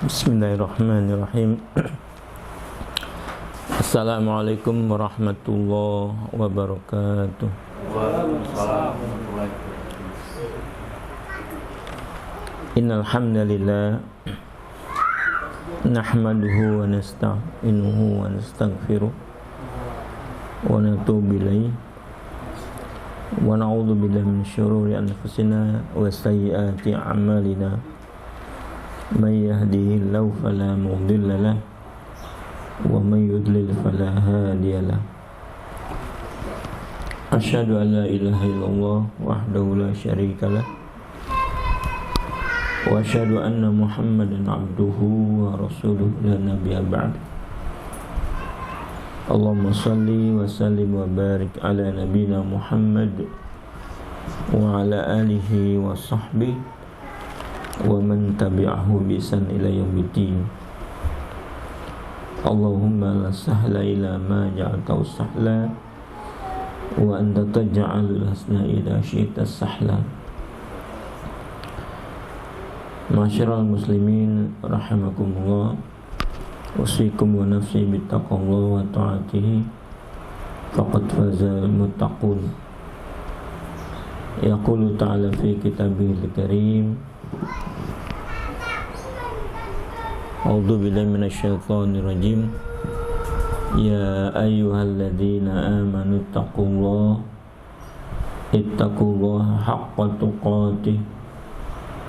Bismillahirrahmanirrahim. Assalamualaikum warahmatullahi wabarakatuh. Waalaikumsalam. Innal hamdalillah nahmaduhu wa nasta'inuhu wa nastaghfiruh wa natubu ilayh wa na'udzu billahi min syururi anfusina wa sayyiati a'malina. Man yahdihillahu fala mudilla lahu wa man yudlil fala hadiya lahu. Asyhadu an la ilaha illallah wahdahu la syarika lah wa asyhadu anna Muhammadan abduhu wa rasuluhu la nabiyya ba'd. Allahumma shalli wa sallim wa barik ala nabiyyina Muhammad wa ala alihi wa sahbihi wa man tabi'ahu bi ihsan ila yaumiddin. Allahumma la sahla illa ma ja'altahu sahla wa anta taj'alul hasna idza syi'ta sahla. Ma'asyiral muslimin rahimakumullah, usikum wa nafsi bittaqwallah wa ta'atihi faqad fazal muttaqun. Yaqulu ta'ala fi kitabihil karim, a'udzu billahi minasyaitonir rajim. Ya ayyuhalladzina amanu ittaqullaha haqqa tuqatih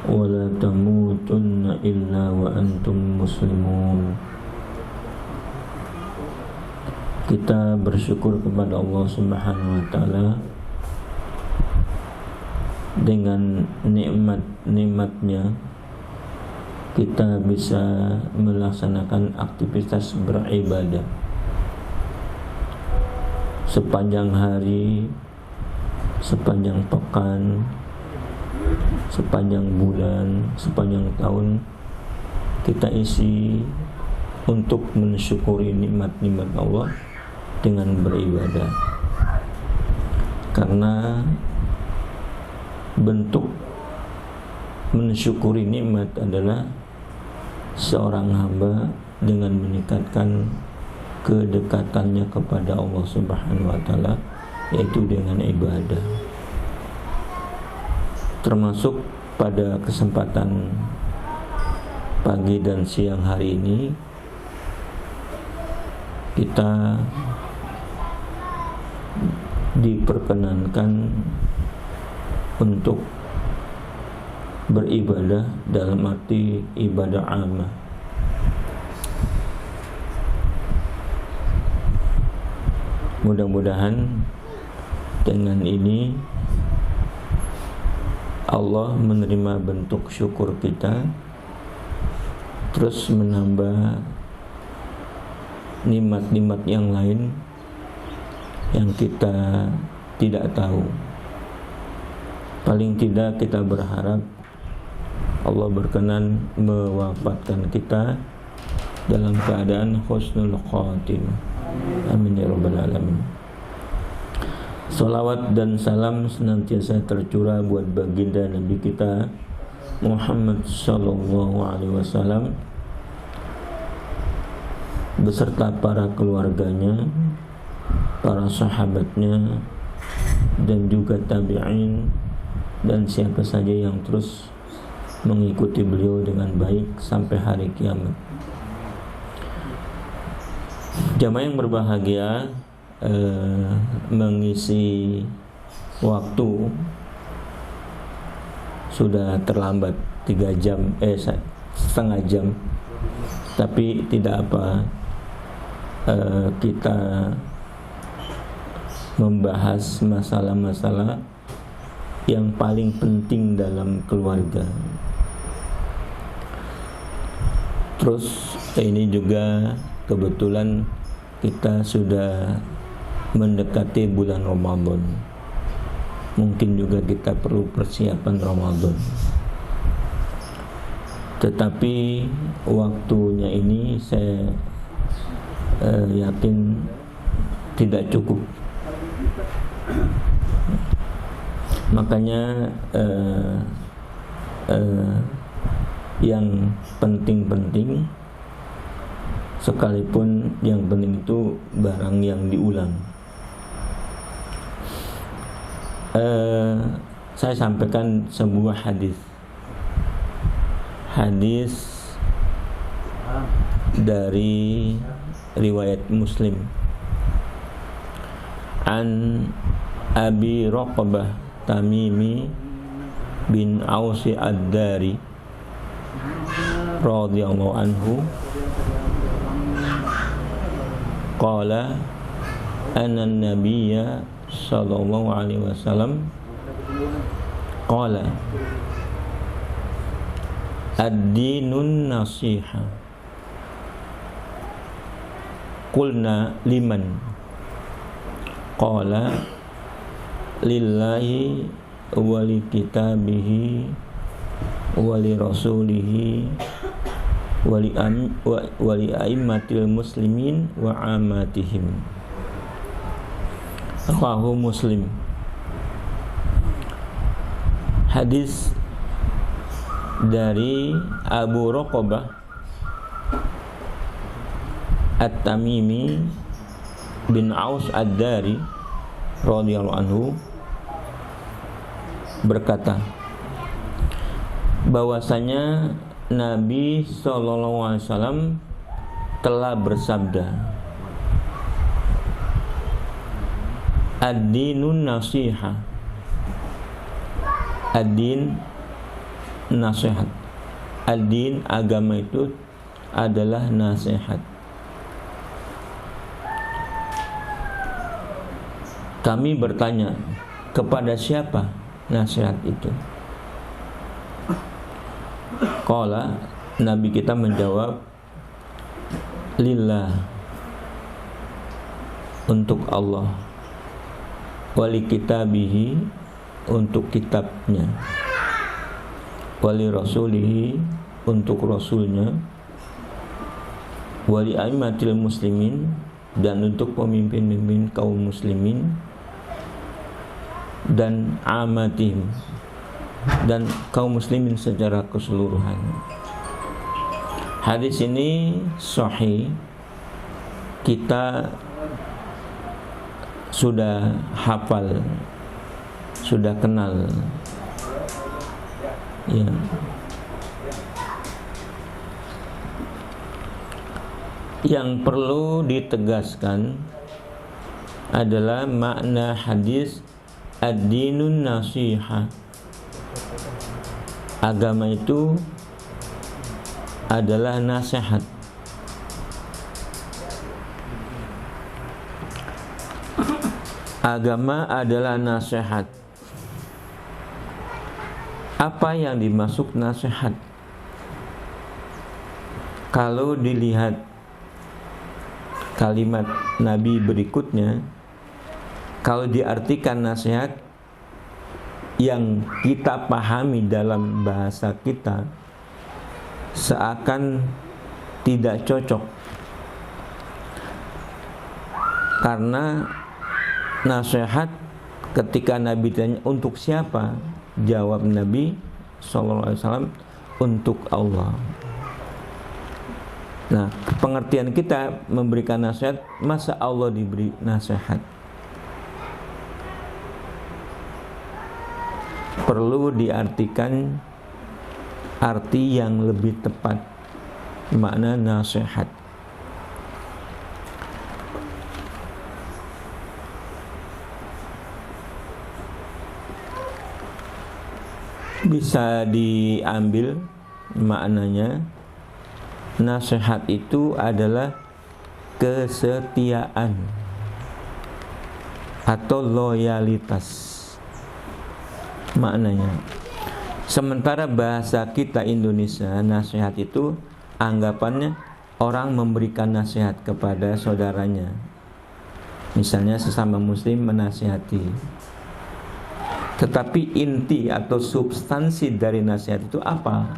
wa la tamutunna illa wa antum muslimun. Kita bersyukur kepada Allah Subhanahu wa taala dengan nikmat-nikmatnya kita bisa melaksanakan aktivitas beribadah sepanjang hari, sepanjang pekan, sepanjang bulan, sepanjang tahun. Kita isi untuk mensyukuri nikmat-nikmat Allah dengan beribadah, karena bentuk mensyukuri nikmat adalah seorang hamba dengan meningkatkan kedekatannya kepada Allah Subhanahu wa taala, yaitu dengan ibadah. Termasuk pada kesempatan pagi dan siang hari ini kita diperkenankan untuk beribadah dalam arti ibadah ammah. Mudah-mudahan dengan ini Allah menerima bentuk syukur kita, terus menambah nikmat-nikmat yang lain yang kita tidak tahu. Paling tidak kita berharap Allah berkenan mewafatkan kita dalam keadaan husnul khatimah. Amin ya rabbal alamin. Salawat dan salam senantiasa tercurah buat baginda Nabi kita Muhammad sallallahu alaihi wasallam beserta para keluarganya, para sahabatnya, dan juga tabi'in, dan siapa saja yang terus mengikuti beliau dengan baik sampai hari kiamat. Jamaah yang berbahagia, mengisi waktu sudah terlambat 3 jam, setengah jam, tapi tidak apa, kita membahas masalah-masalah yang paling penting dalam keluarga. Terus ini juga kebetulan kita sudah mendekati bulan Ramadan. Mungkin juga kita perlu persiapan Ramadan. Tetapi waktunya ini saya yakin tidak cukup. Makanya yang penting-penting, sekalipun yang penting itu barang yang diulang. Saya sampaikan sebuah hadis dari riwayat Muslim, an Abi Raqabah Tamimi bin Ausi Ad-Dari radhiyallahu anhu qala anna an-nabiyya sallallahu alaihi wasallam qala ad-dinun nasiha qulna liman qala lillahi wa li kitabihi wa li rasulihi wa li a'immatil muslimin wa amatihim. Rawahu Muslim. Hadis dari Abu Raqabah At-Tamimi bin Aus Ad-Dari radhiyallahu anhu berkata bahwasanya Nabi sallallahu alaihi wasallam telah bersabda, ad-dinun nasiha, ad-din nasihat, ad-din agama itu adalah nasihat. Kami bertanya, kepada siapa nasihat itu? Qala, Nabi kita menjawab, lillah, untuk Allah, wali kitabihi, untuk kitabnya, wali rasulihi, untuk rasulnya, wali a'immatil muslimin, dan untuk pemimpin-pemimpin kaum muslimin, dan amatihim, dan kaum muslimin secara keseluruhan. Hadis ini sahih, kita sudah hafal, sudah kenal, ya. Yang perlu ditegaskan adalah makna hadis ad-dinun nasiha. Agama itu adalah nasihat. Agama adalah nasihat. Apa yang dimaksud nasihat? Kalau dilihat kalimat Nabi berikutnya, kalau diartikan nasihat yang kita pahami dalam bahasa kita, seakan tidak cocok, karena nasihat ketika Nabi tanya untuk siapa, jawab Nabi SAW, untuk Allah. Nah, pengertian kita memberikan nasihat, masa Allah diberi nasihat? Perlu diartikan arti yang lebih tepat makna nasihat. Bisa diambil maknanya, nasihat itu adalah kesetiaan atau loyalitas maknanya. Sementara bahasa kita Indonesia, nasihat itu anggapannya orang memberikan nasihat kepada saudaranya. Misalnya sesama muslim menasihati. Tetapi inti atau substansi dari nasihat itu apa?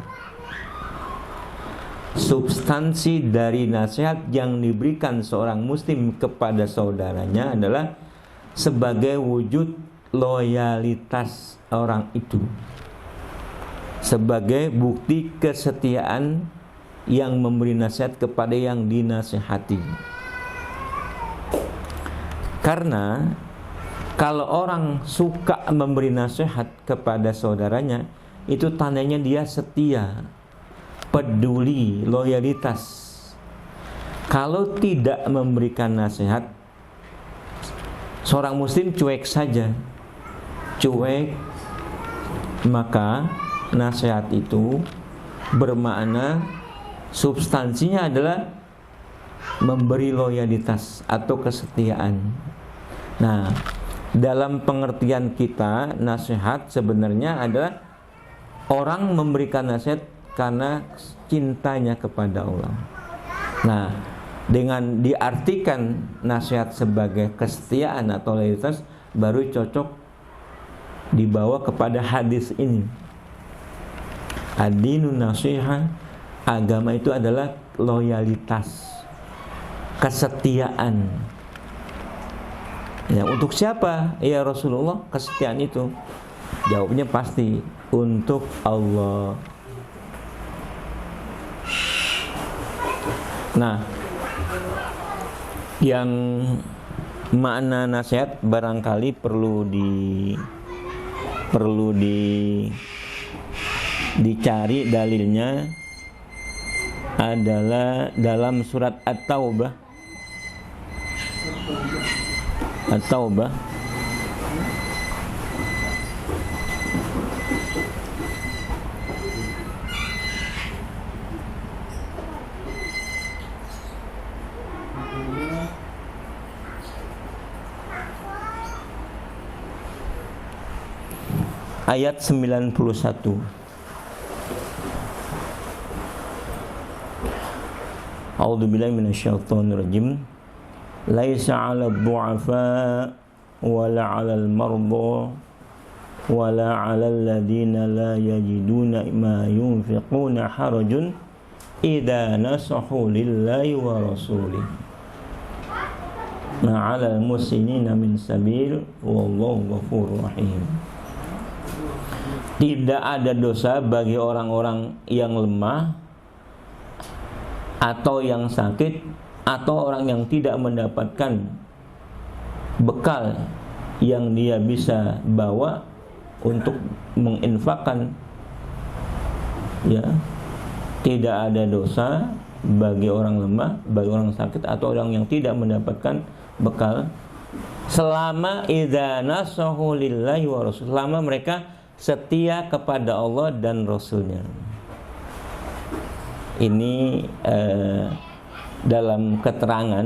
Substansi dari nasihat yang diberikan seorang muslim kepada saudaranya adalah sebagai wujud loyalitas orang itu, sebagai bukti kesetiaan yang memberi nasihat kepada yang dinasihati. Karena kalau orang suka memberi nasihat kepada saudaranya, itu tandanya dia setia, peduli, loyalitas. Kalau tidak memberikan nasihat, seorang muslim cuek saja, maka nasihat itu bermakna substansinya adalah memberi loyalitas atau kesetiaan. Nah, dalam pengertian kita, nasihat sebenarnya adalah orang memberikan nasihat karena cintanya kepada Allah. Nah, dengan diartikan nasihat sebagai kesetiaan atau loyalitas, baru cocok dibawa kepada hadis ini. Ad-dinu nasiha, agama itu adalah loyalitas, kesetiaan. Ya, untuk siapa ya Rasulullah kesetiaan itu? Jawabnya pasti untuk Allah. Nah, yang makna nasihat barangkali perlu dicari dalilnya adalah dalam surat At-Taubah. Ayat 91. A'udzubillahi minasyaitonirrajim. Laisa 'alal du'afa wala 'alal marda wala 'alal ladzina la yajiduna ma yunfiquna harajun idza nasahu lillahi wa rasulih. Ma 'alal muslimina min sabil wallahu ghafurur rahim. Tidak ada dosa bagi orang-orang yang lemah atau yang sakit atau orang yang tidak mendapatkan bekal yang dia bisa bawa untuk menginfakkan. Ya, tidak ada dosa bagi orang lemah, bagi orang sakit atau orang yang tidak mendapatkan bekal selama idza nasahu lillahi wa rasul, selama mereka setia kepada Allah dan Rasulnya. Ini dalam keterangan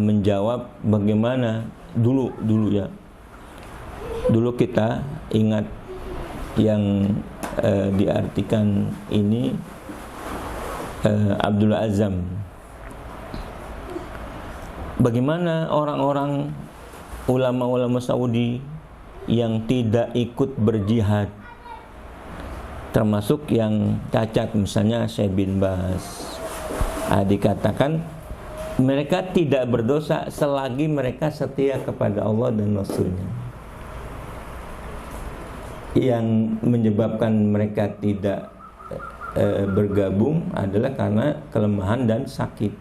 menjawab bagaimana dulu kita ingat yang diartikan ini Abdul Azam. Bagaimana orang-orang ulama-ulama Saudi yang tidak ikut berjihad, termasuk yang cacat, misalnya Syekh bin Baz, dikatakan mereka tidak berdosa selagi mereka setia kepada Allah dan Rasulnya. Yang menyebabkan mereka tidak bergabung adalah karena kelemahan dan sakit.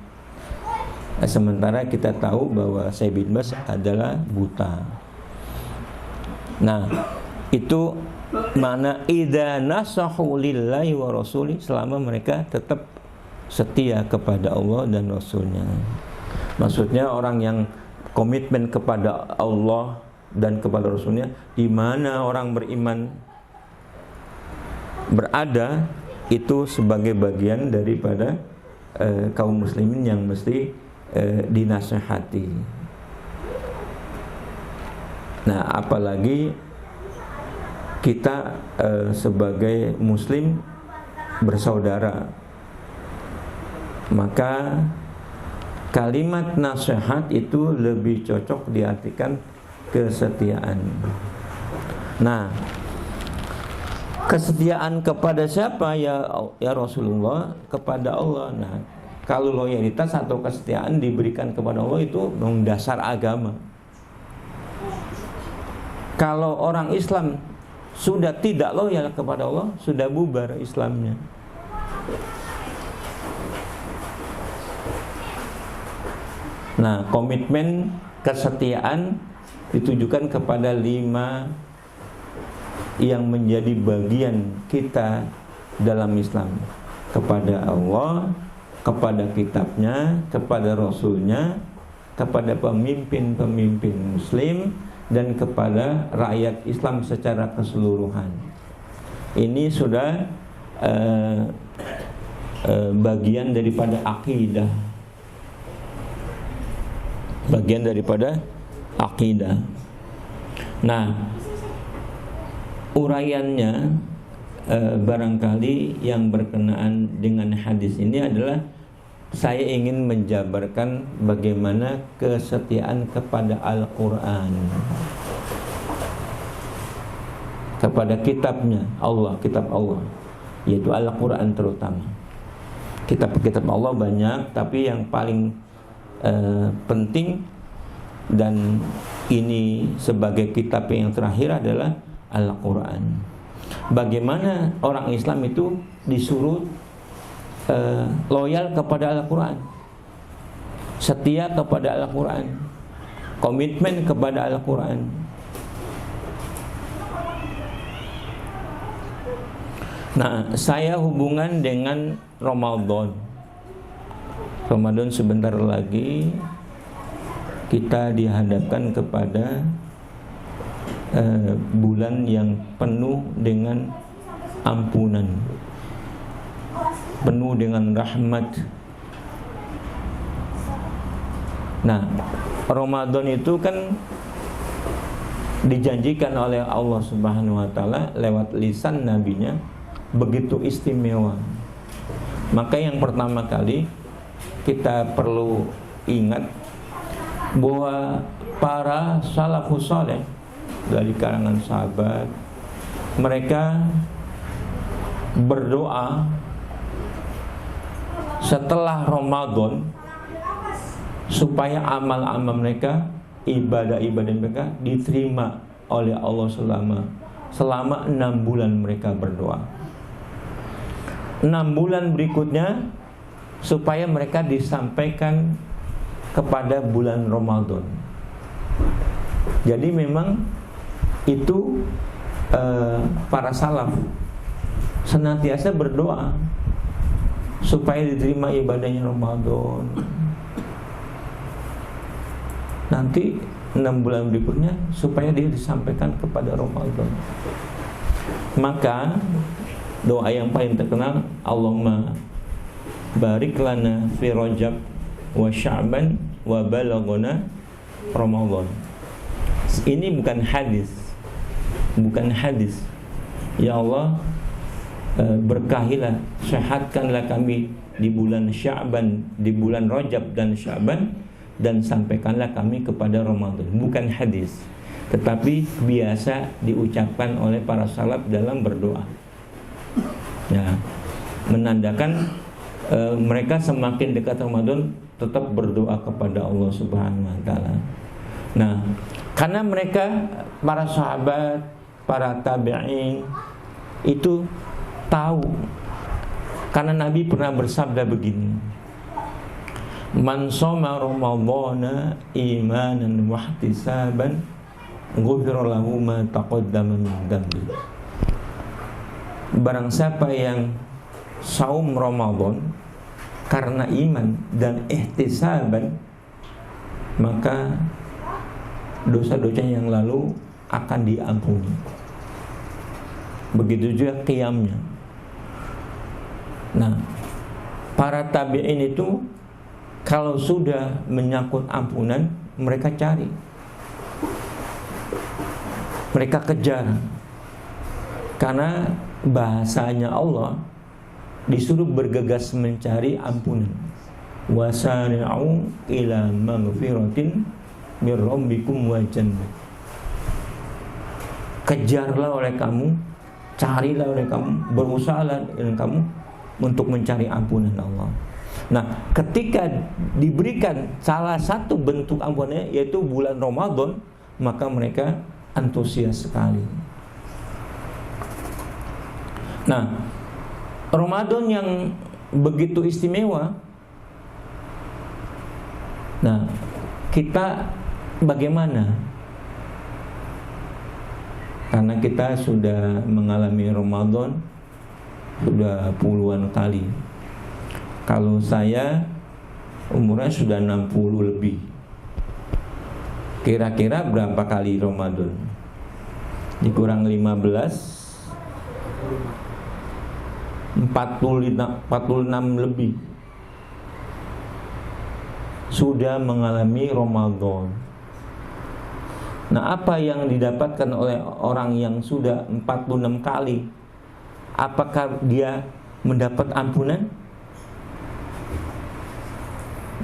Sementara kita tahu bahwa Syekh bin Baz adalah buta. Nah, itu makna idza nasahu lillahi wa rasuli, selama mereka tetap setia kepada Allah dan Rasulnya. Maksudnya orang yang komitmen kepada Allah dan kepada Rasulnya, di mana orang beriman berada, itu sebagai bagian daripada kaum muslimin yang mesti dinasihati. Nah, apalagi kita sebagai muslim bersaudara, maka kalimat nasihat itu lebih cocok diartikan kesetiaan. Nah, kesetiaan kepada siapa ya Rasulullah? Kepada Allah. Nah, kalau loyalitas atau kesetiaan diberikan kepada Allah itu dasar agama. Kalau orang Islam sudah tidak loyal kepada Allah, sudah bubar Islamnya. Nah, komitmen kesetiaan ditujukan kepada 5 yang menjadi bagian kita dalam Islam, kepada Allah, kepada kitabnya, kepada Rasulnya, kepada pemimpin-pemimpin Muslim, dan kepada rakyat Islam secara keseluruhan. Ini sudah bagian daripada akidah. Bagian daripada akidah. Nah, uraiannya barangkali yang berkenaan dengan hadis ini adalah saya ingin menjabarkan bagaimana kesetiaan kepada Al-Quran, kepada kitabnya Allah, kitab Allah, yaitu Al-Quran terutama. Kitab-kitab Allah banyak, tapi yang paling penting dan ini sebagai kitab yang terakhir adalah Al-Quran. Bagaimana orang Islam itu disuruh loyal kepada Al-Quran, setia kepada Al-Quran, komitmen kepada Al-Quran. Nah, saya hubungan dengan Ramadan sebentar lagi kita dihadapkan kepada bulan yang penuh dengan ampunan, penuh dengan rahmat. Nah, Ramadan itu kan dijanjikan oleh Allah Subhanahu wa taala lewat lisan nabinya begitu istimewa. Maka yang pertama kali kita perlu ingat bahwa para salafus saleh dari kalangan sahabat, mereka berdoa setelah Ramadan supaya amal-amal mereka, ibadah-ibadah mereka diterima oleh Allah selama 6 bulan mereka berdoa. 6 bulan berikutnya supaya mereka disampaikan kepada bulan Ramadan. Jadi memang itu para salaf senantiasa berdoa supaya diterima ibadahnya Ramadan. Nanti 6 bulan berikutnya supaya dia disampaikan kepada Ramadan. Maka doa yang paling terkenal, Allahumma barik lana fi Rajab wa Sya'ban wa balaghana Ramadan. Ini bukan hadis. Bukan hadis. Ya Allah, berkahilah, sehatkanlah kami di bulan Sya'ban, di bulan Rajab dan Sya'ban, dan sampaikanlah kami kepada Ramadan. Bukan hadis, tetapi biasa diucapkan oleh para salaf dalam berdoa. Ya, menandakan mereka semakin dekat Ramadan tetap berdoa kepada Allah Subhanahu wa taala. Nah, karena mereka para sahabat, para tabi'in itu tahu, karena Nabi pernah bersabda begini, man shoma ramadhana imanan wa ihtisaban ghufira lahu ma taqaddama min dhanbi. Barang siapa yang saum Ramadan karena iman dan ihtisaban, maka dosa-dosa yang lalu akan diampuni. Begitu juga qiyamnya. Nah, para tabi'in itu kalau sudah menyangkut ampunan, mereka cari, mereka kejar. Karena bahasanya Allah disuruh bergegas mencari ampunan. Wasari'u ila maghfiratin min rabbikum wa jannah. Kejarlah oleh kamu, carilah oleh kamu, berusahalah dengan kamu untuk mencari ampunan Allah. Nah, ketika diberikan salah satu bentuk ampunannya, yaitu bulan Ramadan, maka mereka antusias sekali. Nah, Ramadan yang begitu istimewa. Nah, kita bagaimana? Karena kita sudah mengalami Ramadan sudah puluhan kali. Kalau saya umurnya sudah 60 lebih. Kira-kira berapa kali Ramadan? Dikurang 15, 46 lebih sudah mengalami Ramadan. Nah, apa yang didapatkan oleh orang yang sudah 46 kali? Apakah dia mendapat ampunan?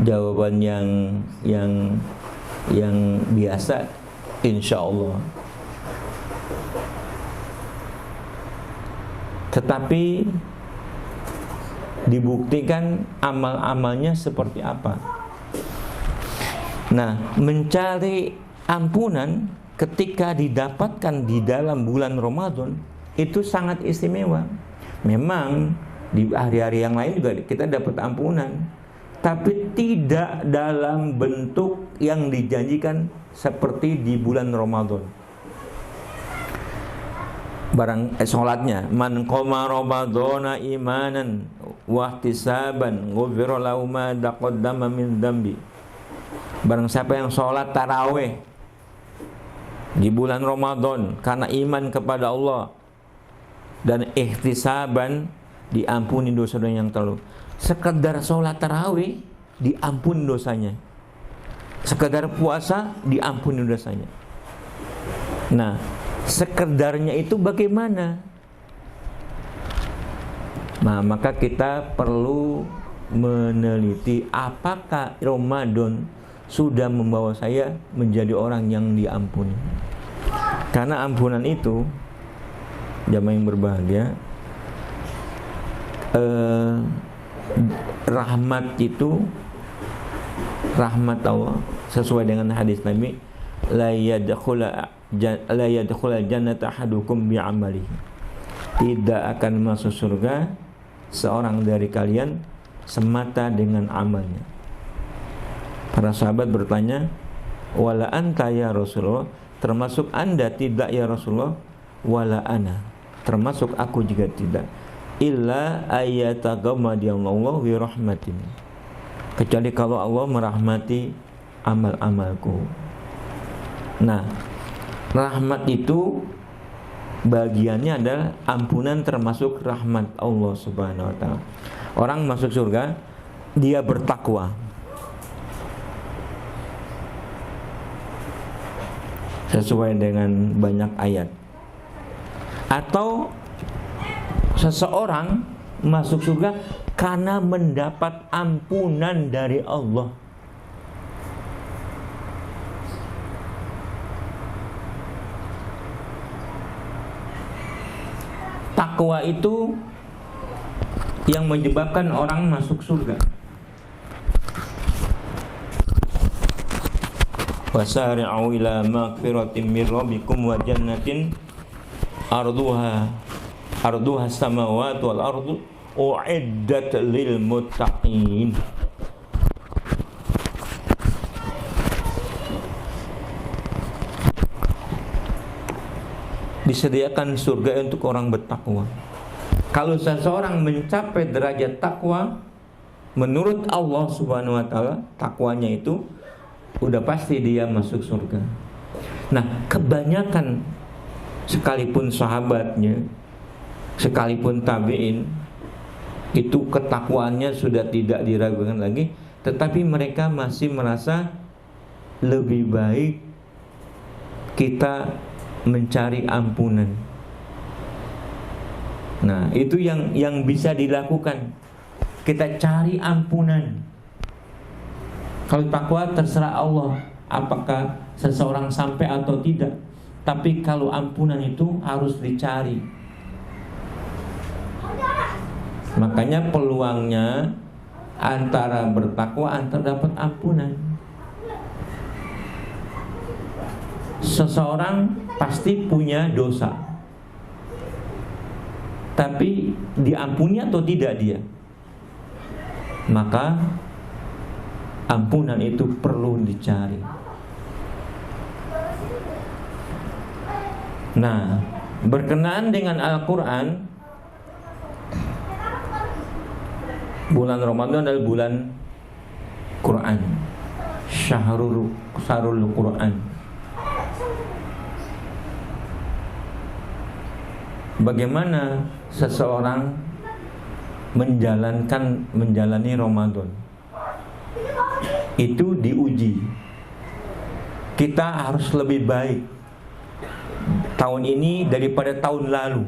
Jawaban yang biasa, insya Allah. Tetapi dibuktikan amal-amalnya seperti apa. Nah, mencari ampunan ketika didapatkan di dalam bulan Ramadan itu sangat istimewa. Memang di hari-hari yang lain juga kita dapat ampunan, tapi tidak dalam bentuk yang dijanjikan seperti di bulan Ramadan. Sholatnya, man qoma ramadhana imanan wa ihtisaban ghufira lahu ma taqaddama min dzambi. Barang siapa yang sholat tarawih di bulan Ramadan karena iman kepada Allah dan ihtisaban, diampuni dosa yang terlalu. Sekedar sholat tarawih diampuni dosanya. Sekedar puasa diampuni dosanya. Nah, sekedarnya itu bagaimana? Nah, maka kita perlu meneliti apakah Ramadan sudah membawa saya menjadi orang yang diampuni. Karena ampunan itu, jamaah yang berbahagia, rahmat itu, rahmat Allah sesuai dengan hadis Nabi, la yadkhula jannata ahadukum bi'amalihi. Tidak akan masuk surga seorang dari kalian semata dengan amalnya. Para sahabat bertanya, wala anta ya Rasulullah, termasuk anda tidak ya Rasulullah? Wala ana, termasuk aku juga tidak. Illa ayataghammadiyallahu bi rahmatin, kecuali kalau Allah merahmati amal-amalku. Nah, rahmat itu bagiannya adalah ampunan, termasuk rahmat Allah Subhanahu wa taala. Orang masuk surga dia bertakwa. Sesuai dengan banyak ayat. Atau seseorang masuk surga karena mendapat ampunan dari Allah. Takwa itu yang menyebabkan orang masuk surga. Wasari'u ila maghfiratin min rabbikum wa jannatin arduha samawati wal ardu u'iddat lil muttaqin. Disediakan surga untuk orang bertakwa. Kalau seseorang mencapai derajat takwa, menurut Allah Subhanahu wa taala, takwanya itu udah pasti dia masuk surga. Nah, kebanyakan sekalipun sahabatnya, sekalipun tabi'in, itu ketakwaannya sudah tidak diragukan lagi, tetapi mereka masih merasa lebih baik kita mencari ampunan. Nah, itu yang bisa dilakukan. Kita cari ampunan. Kalau takwa terserah Allah apakah seseorang sampai atau tidak. Tapi kalau ampunan itu harus dicari. Makanya peluangnya antara bertakwa antara dapat ampunan. Seseorang pasti punya dosa. tapi diampuni atau tidak dia? Maka ampunan itu perlu dicari. Nah, berkenaan dengan Al-Quran, bulan Ramadan adalah bulan Quran, Syahrul Quran. Bagaimana seseorang menjalani Ramadan? Itu diuji. Kita harus lebih baik tahun ini daripada tahun lalu.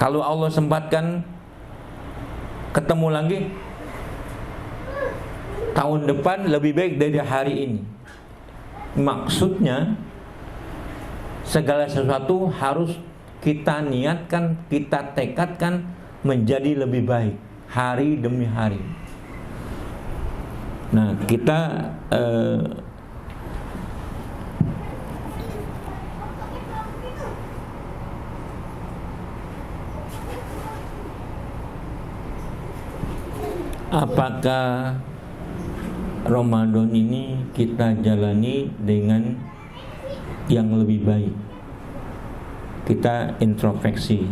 Kalau Allah sempatkan ketemu lagi, tahun depan lebih baik dari hari ini. Maksudnya segala sesuatu harus kita niatkan, kita tekadkan menjadi lebih baik hari demi hari. Nah, kita apakah Ramadan ini kita jalani dengan yang lebih baik? Kita introspeksi.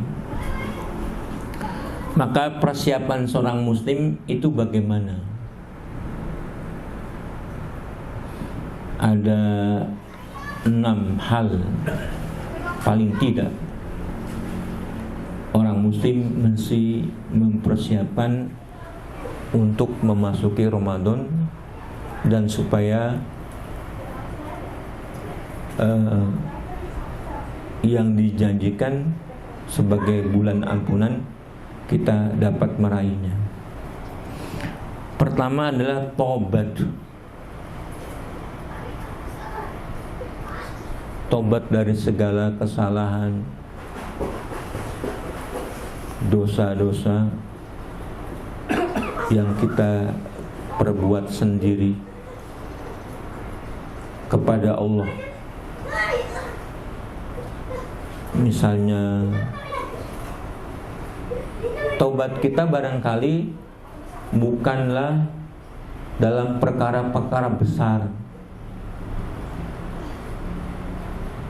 Maka persiapan seorang muslim itu bagaimana? Ada 6 hal paling tidak orang muslim mesti mempersiapkan untuk memasuki Ramadan, dan supaya yang dijanjikan sebagai bulan ampunan kita dapat meraihnya. Pertama adalah tobat. Tobat dari segala kesalahan, dosa-dosa yang kita perbuat sendiri kepada Allah. Misalnya taubat kita barangkali bukanlah dalam perkara-perkara besar,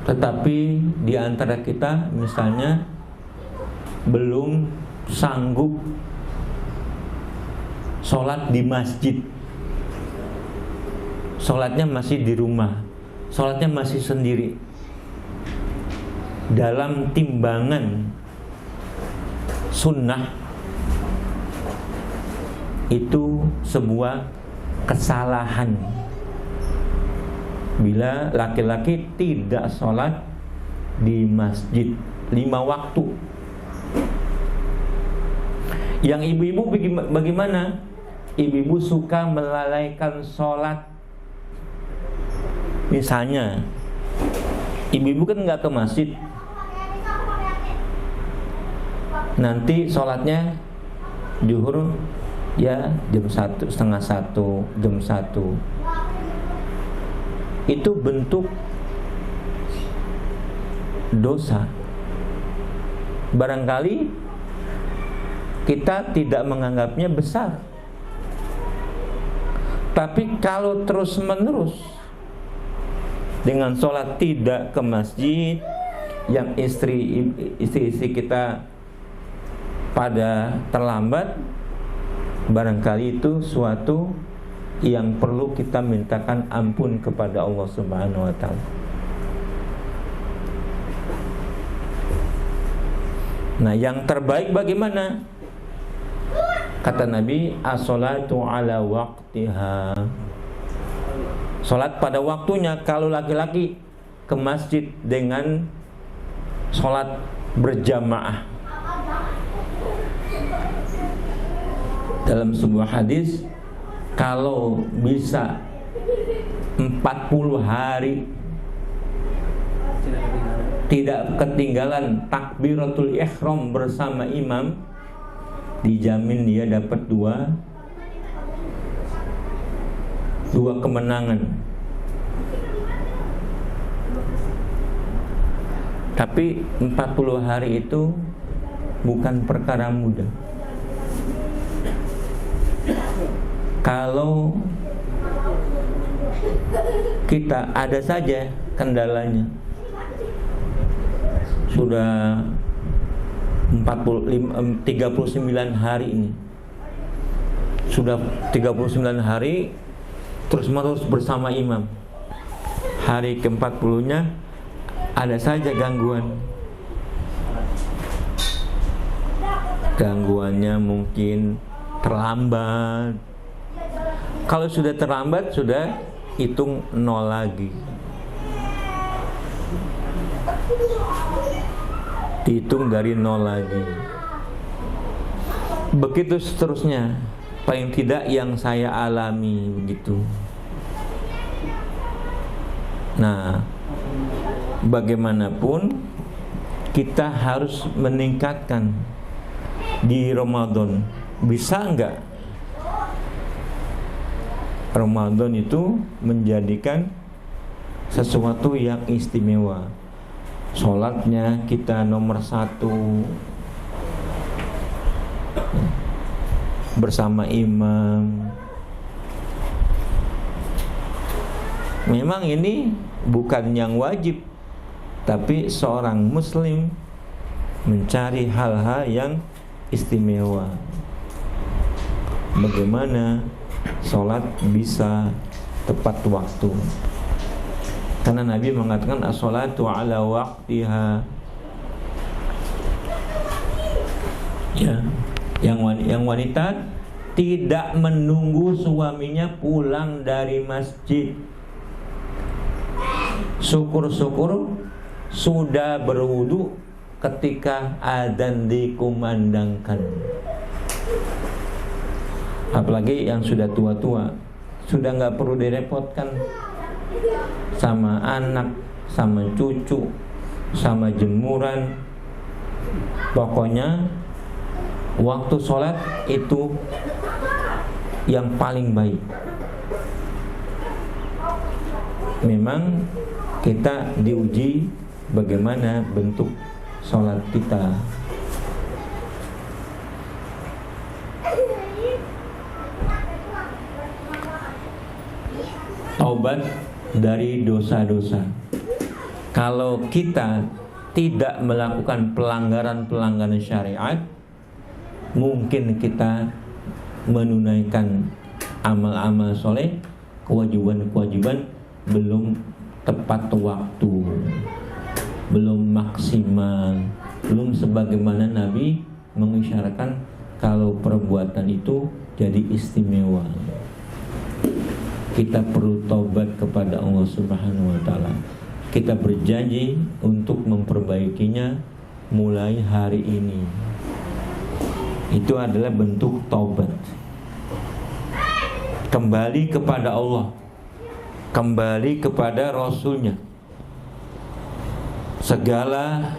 tetapi di antara kita misalnya belum sanggup sholat di masjid, sholatnya masih di rumah, sholatnya masih sendiri. Dalam timbangan sunnah itu sebuah kesalahan bila laki-laki tidak sholat di masjid 5 waktu. Yang ibu-ibu bagaimana? Ibu-ibu suka melalaikan sholat. Misalnya ibu-ibu kan nggak ke masjid, nanti sholatnya zuhur ya jam 1, setengah 1, jam 1. Itu bentuk dosa. Barangkali kita tidak menganggapnya besar, tapi kalau terus-menerus dengan sholat tidak ke masjid, yang istri kita pada terlambat, barangkali itu suatu yang perlu kita mintakan ampun kepada Allah Subhanahu wa ta'ala. Nah, yang terbaik bagaimana? Kata Nabi, as-salatu ala waqtiha. Salat pada waktunya. Kalau laki-laki ke masjid dengan salat berjamaah. Dalam sebuah hadis, kalau bisa 40 hari tidak ketinggalan takbiratul ihram bersama imam, dijamin dia dapat dua kemenangan. Tapi 40 hari itu bukan perkara mudah. Kalau kita ada saja kendalanya, sudah 39 hari ini, sudah 39 hari terus-menerus bersama imam. Hari ke-40-nya ada saja gangguan. Gangguannya mungkin terlambat. Kalau sudah terlambat, sudah hitung 0 lagi. Dihitung dari 0 lagi. Begitu seterusnya. Paling tidak yang saya alami begitu. Nah, bagaimanapun kita harus meningkatkan di Ramadan. Bisa enggak Ramadan itu menjadikan sesuatu yang istimewa? Sholatnya kita nomor 1, bersama imam. Memang ini bukan yang wajib, tapi seorang muslim mencari hal-hal yang istimewa. Bagaimana sholat bisa tepat waktu? Karena Nabi mengatakan as-sholatu ala waqtiha. Ya, yang wanita tidak menunggu suaminya pulang dari masjid. Syukur-syukur sudah berwudu ketika adzan dikumandangkan. Apalagi yang sudah tua-tua, sudah nggak perlu direpotkan sama anak, sama cucu, sama jemuran. Pokoknya waktu sholat itu yang paling baik. Memang kita diuji bagaimana bentuk sholat kita. Taubat dari dosa-dosa. Kalau kita tidak melakukan pelanggaran-pelanggaran syariat, mungkin kita menunaikan amal-amal soleh, kewajiban-kewajiban belum tepat waktu, belum maksimal, belum sebagaimana Nabi mengisyaratkan kalau perbuatan itu jadi istimewa. Kita perlu taubat kepada Allah Subhanahu wa taala. Kita berjanji untuk memperbaikinya mulai hari ini. Itu adalah bentuk taubat. Kembali kepada Allah, kembali kepada Rasulnya. Segala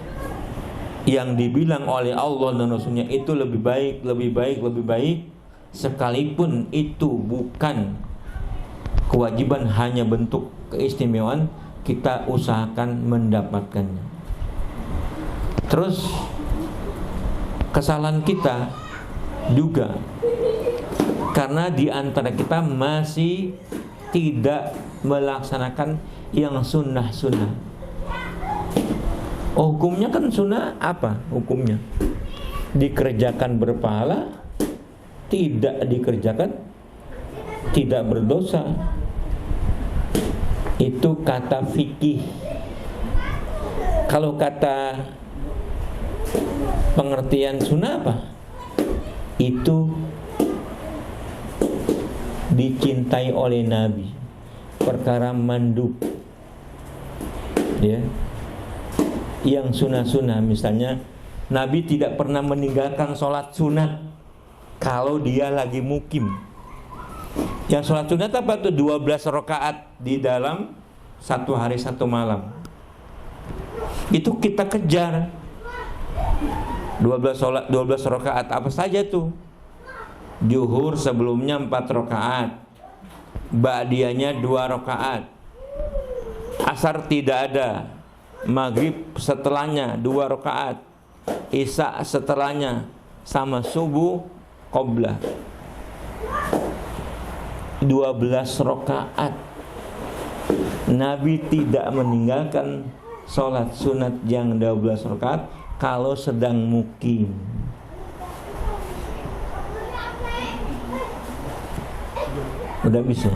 yang dibilang oleh Allah dan Rasulnya itu lebih baik, lebih baik, lebih baik, sekalipun itu bukan kewajiban, hanya bentuk keistimewaan, kita usahakan mendapatkannya. Terus kesalahan kita juga karena di antara kita masih tidak melaksanakan yang sunnah-sunnah. Oh, hukumnya kan sunnah apa hukumnya? Dikerjakan berpahala, tidak dikerjakan tidak berdosa. Itu kata fikih. Kalau kata pengertian sunnah apa? Itu dicintai oleh Nabi, perkara mandub. Ya. Yang sunnah-sunnah, misalnya Nabi tidak pernah meninggalkan sholat sunat kalau dia lagi mukim. Yang sholat sunat apa tuh? 12 rakaat di dalam satu hari satu malam. Itu kita kejar. 12 rakaat apa saja tuh? Zuhur sebelumnya 4 rakaat, ba'diyahnya 2 rakaat, asar tidak ada, maghrib setelahnya 2 rakaat, isya setelahnya, sama subuh qoblah 12 rakaat. Nabi tidak meninggalkan sholat sunat yang 12 rakaat kalau sedang mukim. Udah bisa?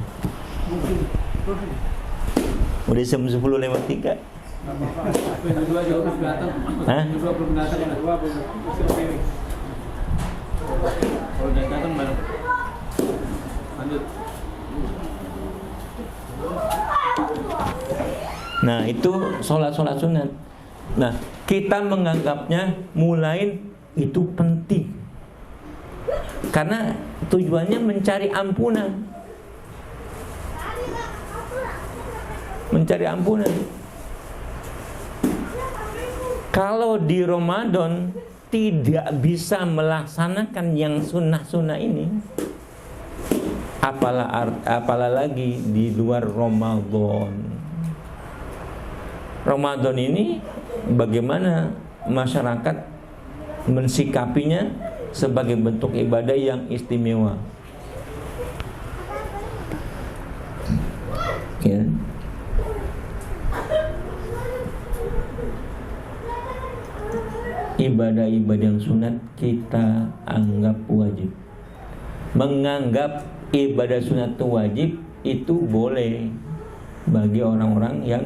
Udah jam 10:03. Hah? Nah, itu sholat sunat. Nah, kita menganggapnya mulai itu penting karena tujuannya mencari ampunan. Kalau di Ramadan tidak bisa melaksanakan yang sunnah-sunnah ini, apalah lagi di luar Ramadan. Ramadan ini bagaimana masyarakat mensikapinya sebagai bentuk ibadah yang istimewa. Ya. Ibadah-ibadah yang sunat kita anggap wajib. Menganggap ibadah sunat itu wajib itu boleh bagi orang-orang yang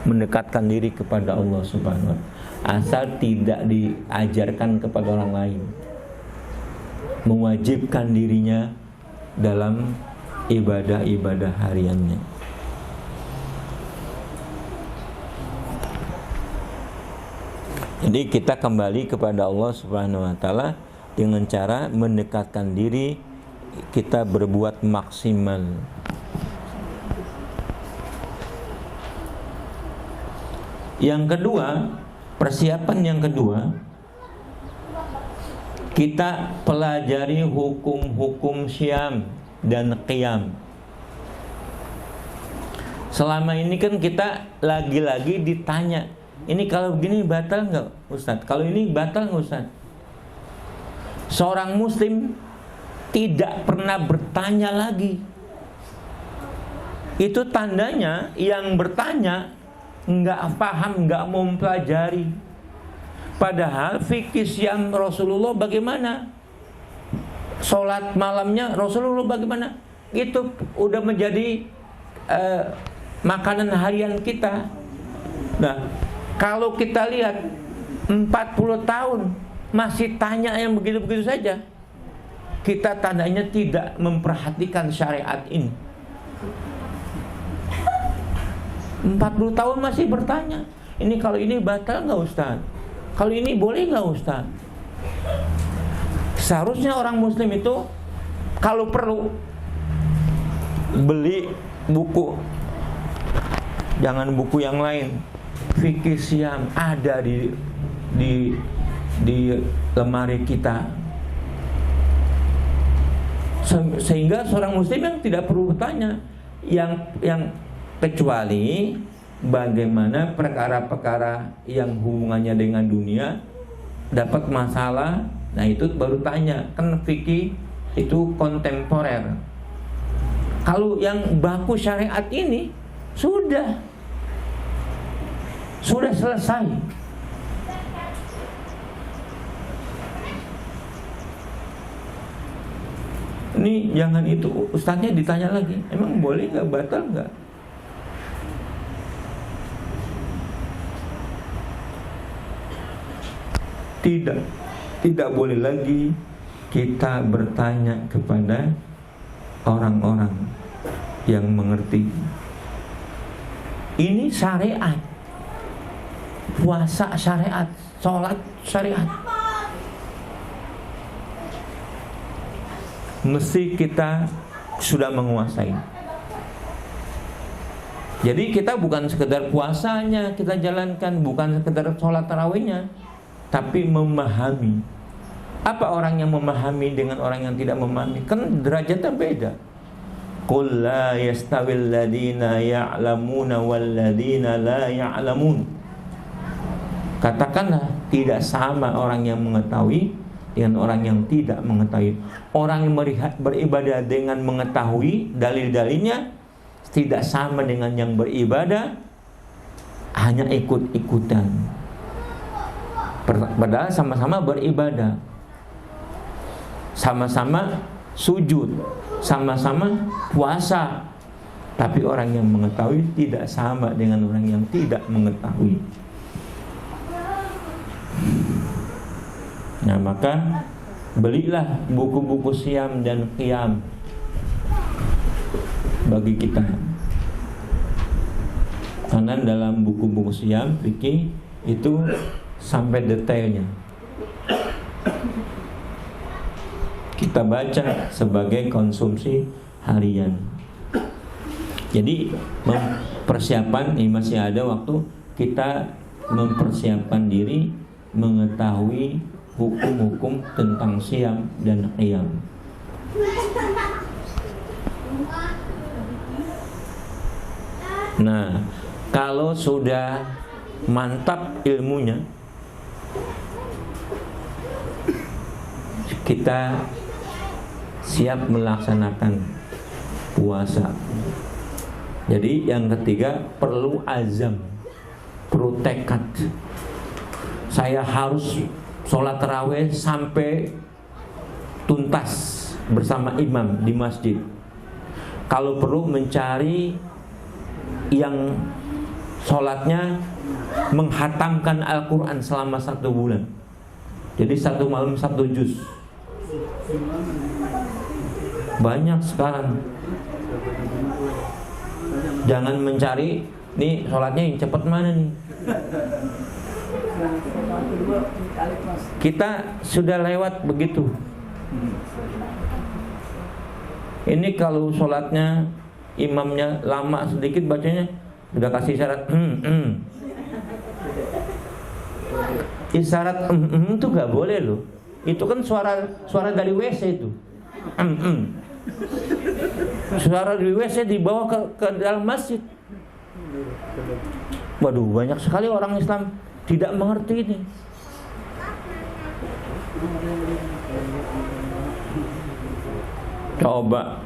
mendekatkan diri kepada Allah Subhanahu wa ta'ala, asal tidak diajarkan kepada orang lain, mewajibkan dirinya dalam ibadah-ibadah hariannya. Jadi kita kembali kepada Allah Subhanahu wa ta'ala dengan cara mendekatkan diri, kita berbuat maksimal. Yang kedua, persiapan yang kedua, kita pelajari hukum-hukum syam dan qiyam. Selama ini kan kita lagi-lagi ditanya, ini kalau begini batal nggak Ustadz? Kalau ini batal nggak Ustadz? Seorang muslim tidak pernah bertanya lagi. Itu tandanya yang bertanya nggak paham, nggak mau mempelajari. Padahal fikih siam Rasulullah bagaimana, sholat malamnya Rasulullah bagaimana, itu udah menjadi makanan harian kita. Nah, kalau kita lihat 40 tahun masih tanya yang begitu-begitu saja, kita tandanya tidak memperhatikan syariat ini. 40 tahun masih bertanya, ini kalau ini batal nggak Ustaz? Kalau ini boleh nggak Ustaz? Seharusnya orang muslim itu kalau perlu beli buku, jangan buku yang lain, fikih siam ada di lemari kita, sehingga seorang muslim yang tidak perlu bertanya, yang kecuali bagaimana perkara-perkara yang hubungannya dengan dunia dapat masalah, nah itu baru tanya. Kan fikih itu kontemporer. Kalau yang baku syariat ini sudah selesai. Ini jangan itu, ustaznya ditanya lagi, emang boleh nggak, batal nggak? Tidak boleh lagi kita bertanya kepada orang-orang yang mengerti. Ini syariat, puasa syariat, sholat syariat. Mesti kita sudah menguasai. Jadi kita bukan sekedar puasanya kita jalankan, bukan sekedar sholat tarawihnya, tapi memahami. Apa orang yang memahami dengan orang yang tidak memahami? Kan derajatnya beda. Qul la yastawil ladina ya'lamuna wal ladina la ya'lamun. Katakanlah tidak sama orang yang mengetahui dengan orang yang tidak mengetahui. Orang yang beribadah dengan mengetahui dalil-dalilnya tidak sama dengan yang beribadah hanya ikut-ikutan. Padahal sama-sama beribadah, sama-sama sujud, sama-sama puasa, tapi orang yang mengetahui tidak sama dengan orang yang tidak mengetahui. Nah, maka belilah buku-buku Syam dan Qiyam bagi kita. Karena dalam buku-buku Syam fikih itu sampai detailnya kita baca sebagai konsumsi harian. Jadi persiapan ini masih ada waktu kita mempersiapkan diri mengetahui hukum-hukum tentang Syam dan Qiyam. Nah, kalau sudah mantap ilmunya, kita siap melaksanakan puasa. Jadi yang ketiga perlu azam, perlu tekad. Saya harus sholat tarawih sampai tuntas bersama imam di masjid. Kalau perlu mencari yang sholatnya menghatamkan Al-Quran selama 1 bulan. Jadi 1 malam 1 juz. Banyak sekarang. Jangan mencari nih sholatnya yang cepat mana nih. Kita sudah lewat begitu. Ini kalau sholatnya imamnya lama sedikit bacanya udah kasih isyarat isyarat itu gak boleh loh. Itu kan suara dari WC itu. Suara dari WC dibawa ke dalam masjid. Waduh, banyak sekali orang Islam tidak mengerti ini. Coba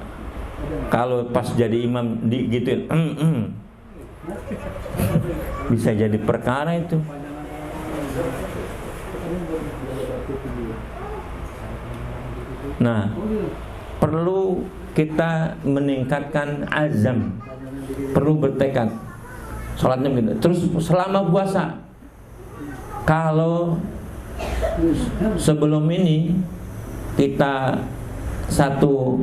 kalau pas jadi imam digituin, bisa jadi perkara itu. Nah, perlu kita meningkatkan azam, perlu bertekad. Sholatnya begitu. Terus selama puasa, kalau sebelum ini kita 1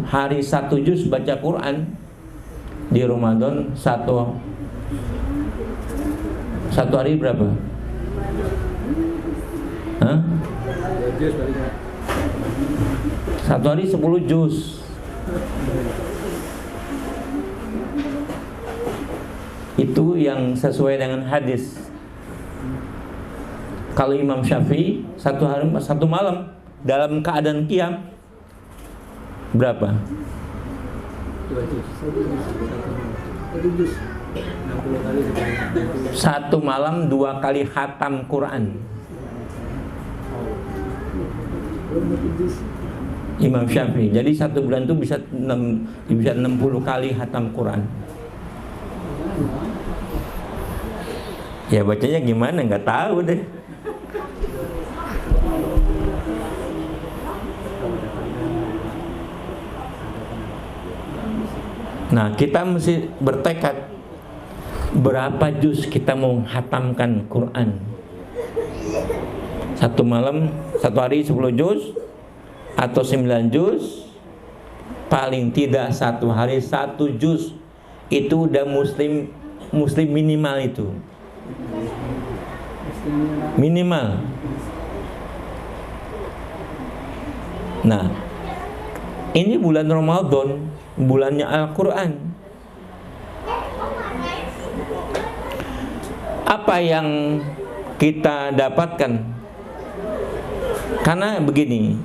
hari 1 juz baca Quran, di Ramadan satu hari berapa? Hah? 1 hari 10 juz. Itu yang sesuai dengan hadis. Kalau Imam Syafi'i 1 hari 1 malam dalam keadaan qiyam berapa? 1 malam 2 kali khatam Quran. Imam Syafi'i. Jadi 1 bulan itu bisa 60 kali khatam Quran. Ya bacanya gimana nggak tahu deh. Nah, kita mesti bertekad berapa juz kita mau khatamkan Quran. 1 malam, 1 hari 10 juz atau 9 juz. Paling tidak 1 hari 1 juz. Itu udah muslim minimal itu. Minimal. Nah, ini bulan Ramadan, bulannya Al-Quran. Apa yang kita dapatkan? Karena begini,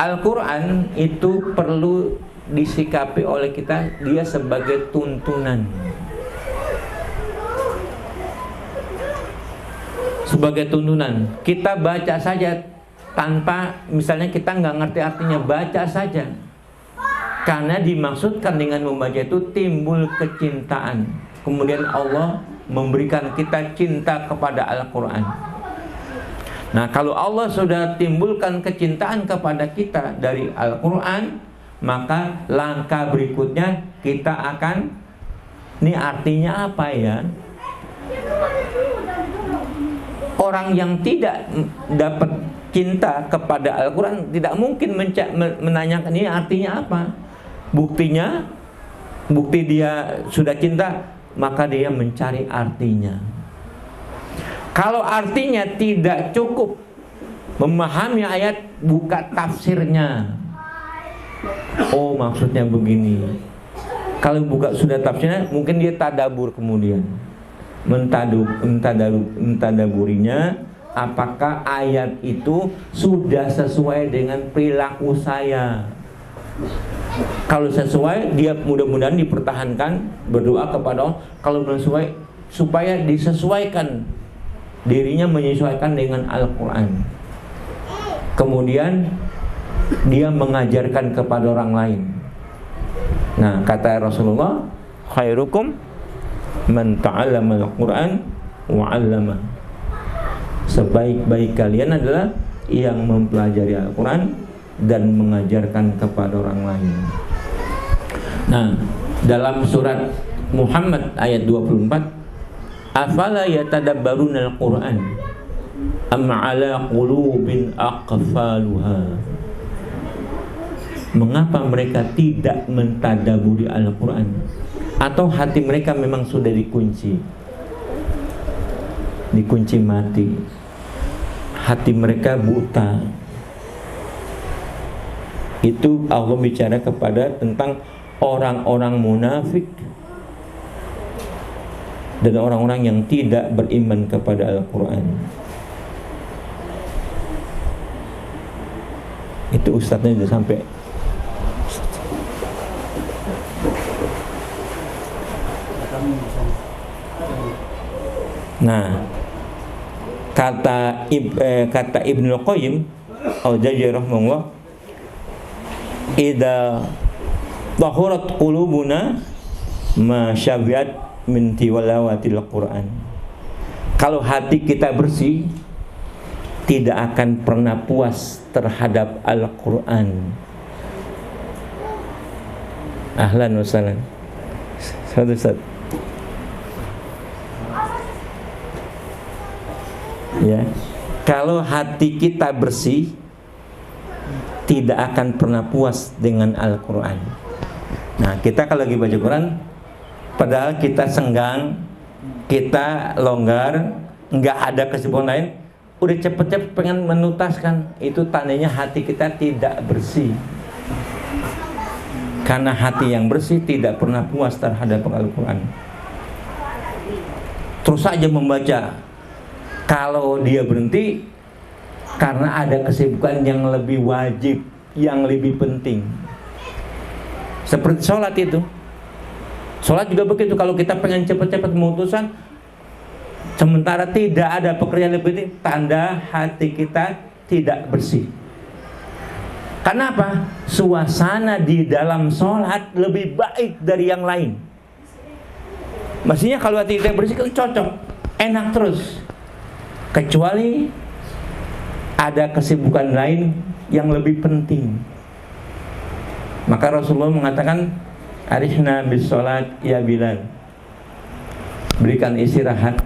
Al-Quran itu perlu disikapi oleh kita, dia sebagai tuntunan. Sebagai tuntunan. Kita baca saja tanpa, misalnya kita nggak ngerti artinya, baca saja. Karena dimaksudkan dengan membaca itu timbul kecintaan. Kemudian Allah memberikan kita cinta kepada Al-Quran. Nah, kalau Allah sudah timbulkan kecintaan kepada kita dari Al-Quran, maka langkah berikutnya kita akan, ini artinya apa ya? Orang yang tidak dapat cinta kepada Al-Quran tidak mungkin menanyakan ini artinya apa. Bukti dia sudah cinta, maka dia mencari artinya. Kalau artinya tidak cukup memahami ayat, buka tafsirnya. Oh, maksudnya begini. Kalau buka sudah tafsirnya, mungkin dia tadabur kemudian. Mentadaburinya, apakah ayat itu sudah sesuai dengan perilaku saya. Kalau sesuai, dia mudah-mudahan dipertahankan, berdoa kepada Allah. Kalau belum sesuai, supaya disesuaikan, dirinya menyesuaikan dengan Al-Quran. Kemudian dia mengajarkan kepada orang lain. Nah, kata Rasulullah, khairukum man ta'allama al-Quran wa 'allama. Sebaik-baik kalian adalah yang mempelajari Al-Quran dan mengajarkan kepada orang lain. Nah, dalam surat Muhammad ayat 24, afala yatadabbaruna al-Quran am 'ala qulubin aqfaluha. Mengapa mereka tidak mentadaburi Al-Quran? Atau hati mereka memang sudah dikunci mati, hati mereka buta. Itu Allah bicara kepada tentang orang-orang munafik dan orang-orang yang tidak beriman kepada Al-Quran. Itu ustadznya sudah sampai. Nah, kata Ibnu Qayyim al-Jawziyah rahimahullah, idza tahurat qulubuna ma syabiat min tilawatil Quran. Kalau hati kita bersih, tidak akan pernah puas terhadap Al-Quran. Ahlan wa sahlan. Ustaz. Ya, kalau hati kita bersih, tidak akan pernah puas dengan Al-Quran. Nah, kita kalau lagi baca Quran, padahal kita senggang, kita longgar, nggak ada kesibukan lain, udah cepet-cepet pengen menuntaskan, itu tandanya hati kita tidak bersih. Karena hati yang bersih tidak pernah puas terhadap Al-Quran. Terus saja membaca. Kalau dia berhenti karena ada kesibukan yang lebih wajib, yang lebih penting. Seperti sholat itu. Sholat juga begitu. Kalau kita pengen cepat-cepat memutuskan, sementara tidak ada pekerjaan lebih penting, tanda hati kita tidak bersih. Kenapa? Suasana di dalam sholat lebih baik dari yang lain. Maksudnya kalau hati kita bersih kan cocok, enak terus. Kecuali ada kesibukan lain yang lebih penting. Maka Rasulullah mengatakan, arihna bis sholat ya Bilal. Berikan istirahat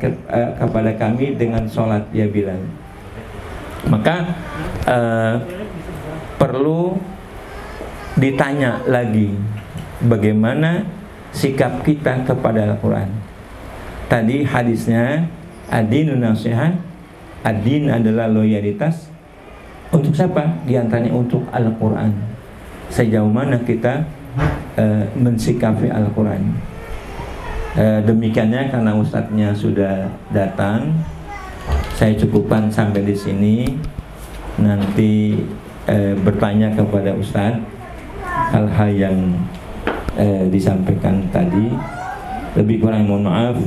kepada kami dengan sholat ya Bilal. Maka perlu ditanya lagi, bagaimana sikap kita kepada Al-Quran. Tadi hadisnya, ad-dinun nasihat. Ad-din adalah loyalitas. Untuk siapa? Di antaranya untuk Al-Quran. Sejauh mana kita mensikapi Al-Quran. Demikiannya, karena ustadznya sudah datang, saya cukupkan sampai di sini. Nanti bertanya kepada ustadz hal-hal yang disampaikan tadi. Lebih kurang mohon maaf.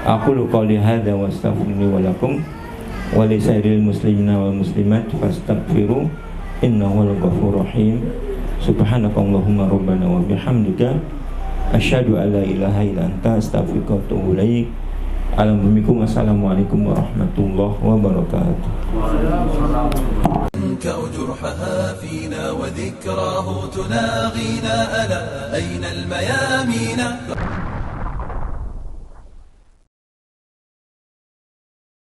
Aku qouli hadza wa astaghfirullahi wa lakum wa li sairil muslimina wal muslimat fastaghfiru innahu al-ghafurur rahim. Subhanakallahumma rabbana wa bihamdika asyhadu an la ilaha illa anta astaghfiruka wa atubu ilaik. Assalamualaikum warahmatullahi wabarakatuh. جرحها فينا وذكراه تناغينا ألا أين الميامين